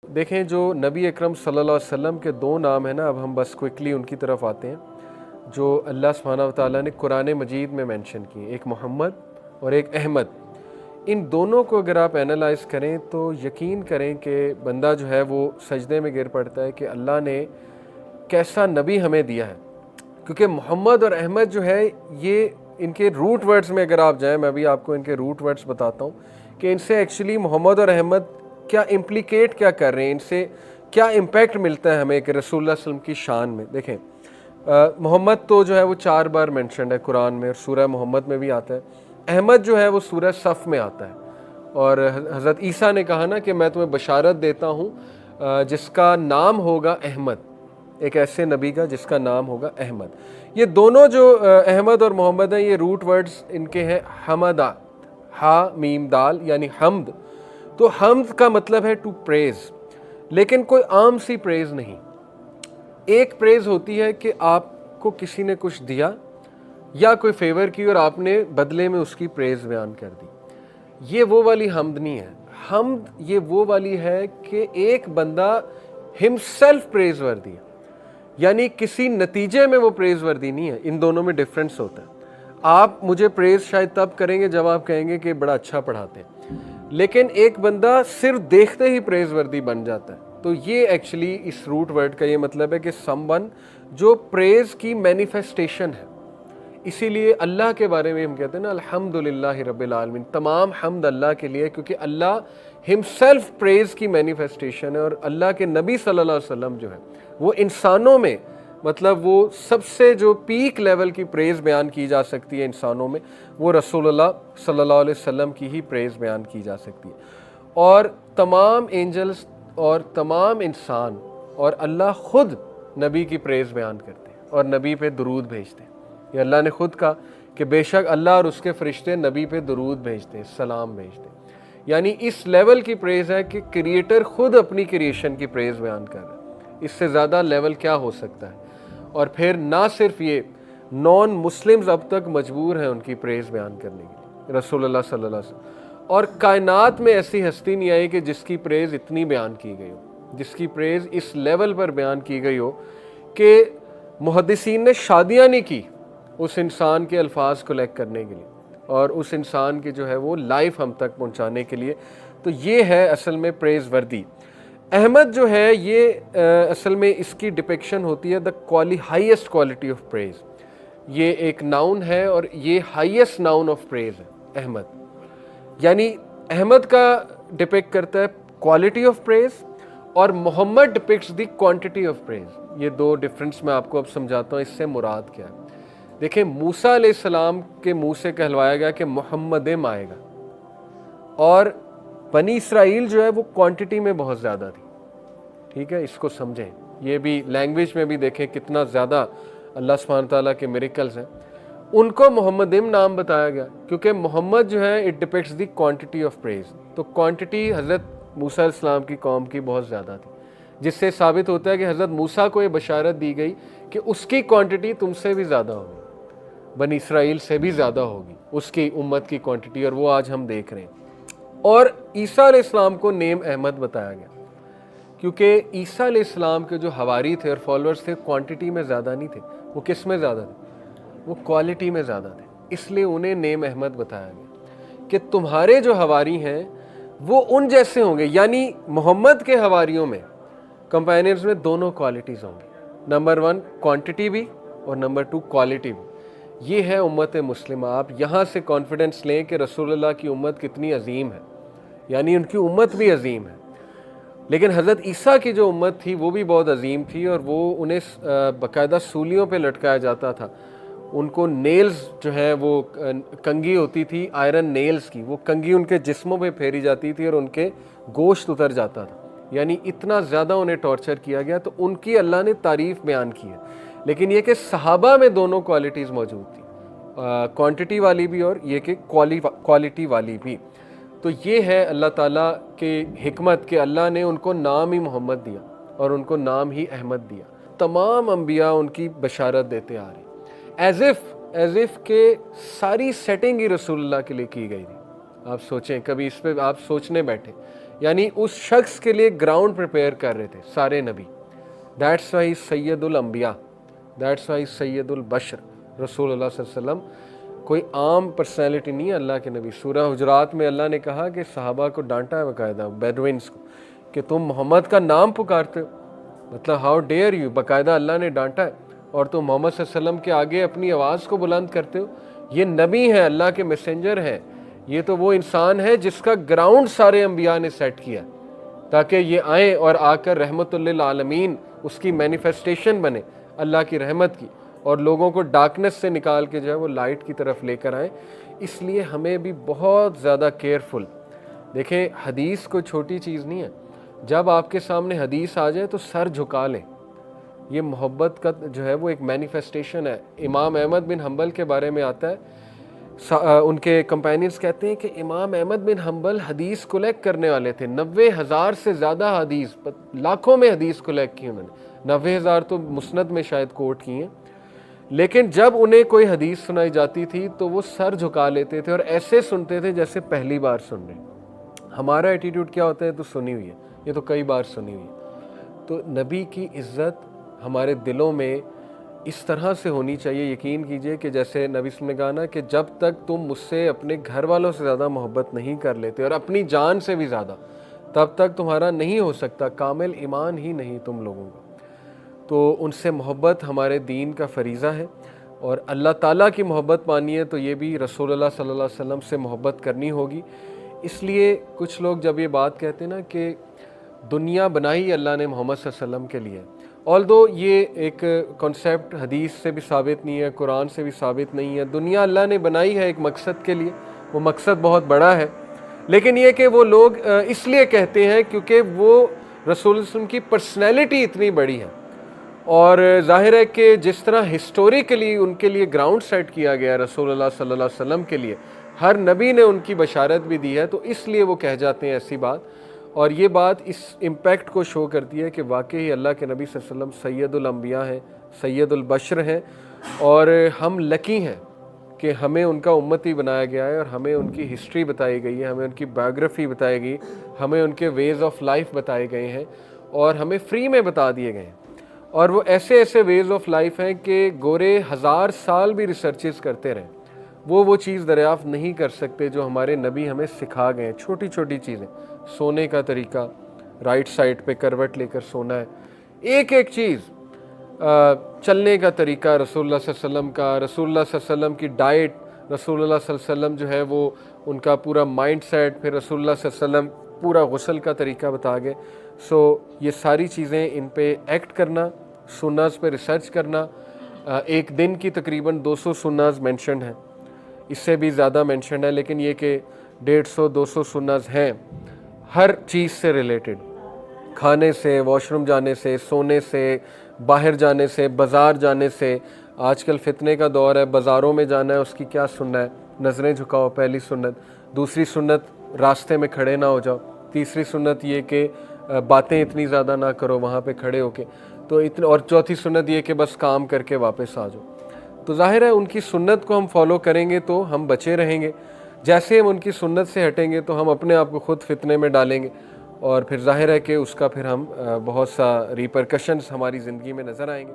देखें, जो नबी अकरम सल्लल्लाहु अलैहि वसल्लम के दो नाम हैं ना, अब हम बस क्विकली उनकी तरफ आते हैं, जो अल्लाह सुब्हानहू व तआला ने कुरान मजीद में मेंशन किए, एक मोहम्मद और एक अहमद। इन दोनों को अगर आप एनालाइज़ करें तो यकीन करें कि बंदा जो है वो सजदे में गिर पड़ता है कि अल्लाह ने कैसा नबी हमें दिया है। क्योंकि मोहम्मद और अहमद जो है, ये इनके रूट वर्ड्स में अगर आप जाएं, मैं भी आपको इनके रूट वर्ड्स बताता हूँ कि इनसे एक्चुअली मोहम्मद और अहमद क्या इम्प्लीकेट क्या कर रहे हैं, इनसे क्या इम्पैक्ट मिलता है हमें कि रसूलुल्लाह सल्लल्लाहु अलैहि वसल्लम की शान में। देखें, मोहम्मद तो जो है वो 4 बार मेंशन्ड है कुरान में और सूरह मोहम्मद में भी आता है। अहमद जो है वो सूरह सफ़ में आता है, और हज़रत ईसा ने कहा ना कि मैं तुम्हें बशारत देता हूँ जिसका नाम होगा अहमद, एक ऐसे नबी का जिसका नाम होगा अहमद। ये दोनों जो अहमद और मोहम्मद हैं, ये रूट वर्ड्स इनके हैं हमदा, हा मीम दाल, यानी हमद। तो हमद का मतलब है टू प्रेज़, लेकिन कोई आम सी प्रेज़ नहीं। एक प्रेज़ होती है कि आपको किसी ने कुछ दिया या कोई फेवर की और आपने बदले में उसकी प्रेज़ बयान कर दी, ये वो वाली हमद नहीं है। हमद ये वो वाली है कि एक बंदा हिमसेल्फ प्रेज़ वर्दी है, यानी किसी नतीजे में वो प्रेज़ वर्दी नहीं है। इन दोनों में डिफरेंस होता है। आप मुझे प्रेज़ शायद तब करेंगे जब आप कहेंगे कि बड़ा अच्छा पढ़ाते हैं, लेकिन एक बंदा सिर्फ देखते ही प्रेज़ वर्दी बन जाता है। तो ये एक्चुअली इस रूट वर्ड का ये मतलब है कि समवन जो प्रेज़ की मैनिफेस्टेशन है। इसीलिए अल्लाह के बारे में हम कहते हैं ना, अल्हम्दुलिल्लाहि रब्बिल आलमीन, तमाम हम्द अल्लाह के लिए, क्योंकि अल्लाह हिमसेल्फ प्रेज़ की मैनिफेस्टेशन है। और अल्लाह के नबी सल्लल्लाहु अलैहि वसल्लम जो है वो इंसानों में, मतलब वो सबसे जो पीक लेवल की प्रेज़ बयान की जा सकती है इंसानों में, वो रसूलुल्लाह सल्लल्लाहु अलैहि वसल्लम की ही प्रेज़ बयान की जा सकती है। और तमाम एंजल्स और तमाम इंसान और अल्लाह ख़ुद नबी की प्रेज़ बयान करते हैं और नबी पे दुरूद भेजते हैं। ये अल्लाह ने खुद कहा कि बेशक अल्लाह और उसके फरिश्ते नबी पे दुरूद भेजते हैं, सलाम भेजते हैं। यानी इस लेवल की प्रेज़ है कि क्रिएटर खुद अपनी क्रिएशन की प्रेज़ बयान कर रहा है। इससे ज़्यादा लेवल क्या हो सकता है। और फिर ना सिर्फ ये, नॉन मुस्लिम्स अब तक मजबूर हैं उनकी प्रेज़ बयान करने के लिए, रसूलुल्लाह सल्लल्लाहु अलैहि वसल्लम। और कायनात में ऐसी हस्ती नहीं आई कि जिसकी प्रेज़ इतनी बयान की गई हो, जिसकी प्रेज़ इस लेवल पर बयान की गई हो कि मुहद्दिसीन ने शादियाँ नहीं की उस इंसान के अल्फाज कलेक्ट करने के लिए और उस इंसान की जो है वो लाइफ हम तक पहुंचाने के लिए। तो ये है असल में प्रेज़ वर्दी। अहमद जो है ये असल में इसकी डिपिक्शन होती है the highest quality of praise. ये एक नाउन है और ये हाईएस्ट नाउन ऑफ प्रेज़ है अहमद। यानी अहमद का डिपिक्ट करता है क्वालिटी ऑफ प्रेज़ और Mohammed depicts the quantity of praise. ये दो डिफरेंस मैं आपको अब समझाता हूँ, इससे मुराद क्या है। देखिए, मूसा अलैहिस्सलाम के मुंह से कहलवाया गया कि मोहम्मद आएगा, और बनी इसराइल जो है वो क्वांटिटी में बहुत ज़्यादा थी। ठीक है, इसको समझें। ये भी लैंग्वेज में भी देखें कितना ज़्यादा अल्लाह सुब्हानहू व तआला के मिरेकल्स हैं। उनको मोहम्मदिम नाम बताया गया क्योंकि मोहम्मद जो है it depicts the quantity of praise. तो क्वांटिटी हज़रत मूसा अलैहिस्सलाम की कौम की बहुत ज़्यादा थी, जिससे साबित होता है कि हज़रत मूसा को ये बशारत दी गई कि उसकी क्वांटिटी तुमसे भी ज़्यादा होगी, बनी इसराइल से भी ज़्यादा होगी उसकी उम्मत की क्वांटिटी, और वो आज हम देख रहे हैं। और ईसा अलैहिस्सलाम को नेम अहमद बताया गया क्योंकि ईसा अलैहिस्सलाम के जो हवारी थे और फॉलोअर्स थे क्वांटिटी में ज़्यादा नहीं थे, वो किस में ज़्यादा थे, वो क्वालिटी में ज़्यादा थे। इसलिए उन्हें नेम अहमद बताया गया कि तुम्हारे जो हवारी हैं वो उन जैसे होंगे। यानी मोहम्मद के हवारियों में, कंपेनियंस में दोनों क्वालिटीज़ होंगी, नंबर 1 क्वांटिटी भी और नंबर 2 क्वालिटी भी। ये है उम्मत मुस्लिमा। आप यहाँ से कॉन्फिडेंस लें कि रसूलुल्लाह की उम्मत कितनी अजीम है, यानी उनकी उम्मत भी अजीम है। लेकिन हज़रत ईसा की जो उम्मत थी वो भी बहुत अजीम थी, और वो उन्हें बाकायदा सूलियों पे लटकाया जाता था। उनको नेल्स जो है वो कंगी होती थी आयरन नेल्स की, वो कंगी उनके जिस्मों पे फेरी जाती थी और उनके गोश्त उतर जाता था। यानी इतना ज़्यादा उन्हें टॉर्चर किया गया। तो उनकी अल्लाह ने तारीफ़ बयान की है। लेकिन ये कि सहाबा में दोनों क्वालिटीज़ मौजूद थी, क्वांटिटी वाली भी और ये कि क्वालिटी वाली भी। तो ये है अल्लाह ताला के हिकमत कि अल्लाह ने उनको नाम ही मोहम्मद दिया और उनको नाम ही अहमद दिया। तमाम अंबिया उनकी बशारत देते आ रहे, एज़ इफ़ के सारी सेटिंग ही रसूलुल्लाह के लिए की गई थी। आप सोचें, कभी इस पर आप सोचने बैठे यानी उस शख्स के लिए ग्राउंड प्रिपेयर कर रहे थे सारे नबी। दैट्स वाई सैयदुल अंबिया, दैट्स वाई सैयदुल बशर रसूलुल्लाह सल्लल्लाहु अलैहि वसल्लम कोई आम पर्सनैलिटी नहीं है, अल्लाह के नबी। सूरह हुजरात में अल्लाह ने कहा कि सहाबा को डांटा है बाकायदा, बेदुइन्स को, कि तुम मोहम्मद का नाम पुकारते हो, मतलब हाउ डेयर यू, बाकायदा अल्लाह ने डांटा है, और तुम मोहम्मद सल्लल्लाहु अलैहि वसल्लम के आगे अपनी आवाज़ को बुलंद करते हो। ये नबी हैं, अल्लाह के मैसेंजर हैं, ये तो वो इंसान है जिसका ग्राउंड सारे अंबिया ने सेट किया ताकि ये आए और आकर रहमतुल लिल आलमीन उसकी मैनिफेस्टेशन बने अल्लाह की रहमत की, और लोगों को डार्कनेस से निकाल के जो है वो लाइट की तरफ लेकर आए। इसलिए हमें भी बहुत ज़्यादा केयरफुल, देखें हदीस कोई छोटी चीज़ नहीं है। जब आपके सामने हदीस आ जाए तो सर झुका लें, ये मोहब्बत का जो है वो एक मैनिफेस्टेशन है। इमाम अहमद बिन हम्बल के बारे में आता है, उनके कंपेनियंस कहते हैं कि इमाम अहमद बिन हम्बल हदीस कलेक्ट करने वाले थे, 90,000 से ज़्यादा हदीस, लाखों में हदीस कलेक्ट की उन्होंने, 90,000 तो मुस्नद में शायद कोट की हैं। लेकिन जब उन्हें कोई हदीस सुनाई जाती थी तो वो सर झुका लेते थे और ऐसे सुनते थे जैसे पहली बार सुन रहे। हमारा एटीट्यूड क्या होता है, तो सुनी हुई है, ये तो कई बार सुनी हुई है। तो नबी की इज़्ज़त हमारे दिलों में इस तरह से होनी चाहिए, यकीन कीजिए कि जैसे नबी ने कहा ना कि जब तक तुम मुझसे अपने घर वालों से ज़्यादा मोहब्बत नहीं कर लेते और अपनी जान से भी ज़्यादा, तब तक तुम्हारा नहीं हो सकता, कामिल ईमान ही नहीं तुम लोगों का। तो उनसे मोहब्बत हमारे दीन का फ़रीज़ा है, और अल्लाह ताला की मोहब्बत पानी है तो ये भी रसूलुल्लाह सल्लल्लाहु अलैहि वसल्लम से मोहब्बत करनी होगी। इसलिए कुछ लोग जब ये बात कहते हैं ना कि दुनिया बनाई अल्लाह ने मोहम्मद सल्लल्लाहु अलैहि वसल्लम के लिए, ऑल्दो ये एक कॉन्सेप्ट हदीस से भी साबित नहीं है, कुरान से भी साबित नहीं है। दुनिया अल्लाह ने बनाई है एक मकसद के लिए, वो मकसद बहुत बड़ा है, लेकिन ये कि वो लोग इसलिए कहते हैं क्योंकि वो रसूल की पर्सनैलिटी इतनी बड़ी है, और ज़ाहिर है कि जिस तरह हिस्टोरिकली उनके लिए ग्राउंड सेट किया गया रसूलुल्लाह सल्लल्लाहु अलैहि वसल्लम के लिए, हर नबी ने उनकी बशारत भी दी है, तो इसलिए वो कह जाते हैं ऐसी बात। और ये बात इस इम्पैक्ट को शो करती है कि वाकई अल्लाह के नबी सल्लल्लाहु अलैहि वसल्लम सैयदुल अंबिया हैं, सैयदुल बशर हैं, और हम लकी हैं कि हमें उनका उम्मती बनाया गया है, और हमें उनकी हिस्ट्री बताई गई है, हमें उनकी बायोग्राफ़ी बताई गई, हमें उनके वेज़ ऑफ लाइफ बताए गए हैं, और हमें फ्री में बता दिए गए हैं। और वो ऐसे ऐसे वेज़ ऑफ लाइफ हैं कि गोरे 1000 साल भी रिसर्चेस करते रहें, वो चीज़ दरियाफ़्त नहीं कर सकते जो हमारे नबी हमें सिखा गए हैं। छोटी छोटी चीज़ें, सोने का तरीका, राइट साइड पे करवट लेकर सोना है, एक एक चीज़, चलने का तरीका रसूलुल्लाह सल्लल्लाहु अलैहि वसल्लम का, रसूलुल्लाह सल्लल्लाहु अलैहि वसल्लम की डाइट, रसूलुल्लाह सल्लल्लाहु अलैहि वसल्लम जो है वो उनका पूरा माइंड सेट, फिर रसूलुल्लाह सल्लल्लाहु अलैहि वसल्लम पूरा गुस्ल का तरीका बता गए। सो ये सारी चीज़ें, इन पे एक्ट करना, सुन्नत पे रिसर्च करना। एक दिन की तकरीबन 200 सुन्नत मेंशन है, इससे भी ज़्यादा मेंशन है, लेकिन ये कि 150-200 सुन्नत हैं हर चीज़ से रिलेटेड, खाने से, वॉशरूम जाने से, सोने से, बाहर जाने से, बाज़ार जाने से। आजकल फितने का दौर है, बाज़ारों में जाना है, उसकी क्या सुन्नत है, नज़रें झुकाओ, पहली सुन्नत। दूसरी सुन्नत, रास्ते में खड़े ना हो जाओ। तीसरी सुन्नत ये कि बातें इतनी ज़्यादा ना करो वहाँ पे खड़े होके, तो इतने। और चौथी सुन्नत ये कि बस काम करके वापस आ जाओ। तो ज़ाहिर है उनकी सुन्नत को हम फॉलो करेंगे तो हम बचे रहेंगे, जैसे हम उनकी सुन्नत से हटेंगे तो हम अपने आप को खुद फितने में डालेंगे, और फिर ज़ाहिर है कि उसका फिर हम बहुत सा रिपरकशंस हमारी ज़िंदगी में नज़र आएंगे।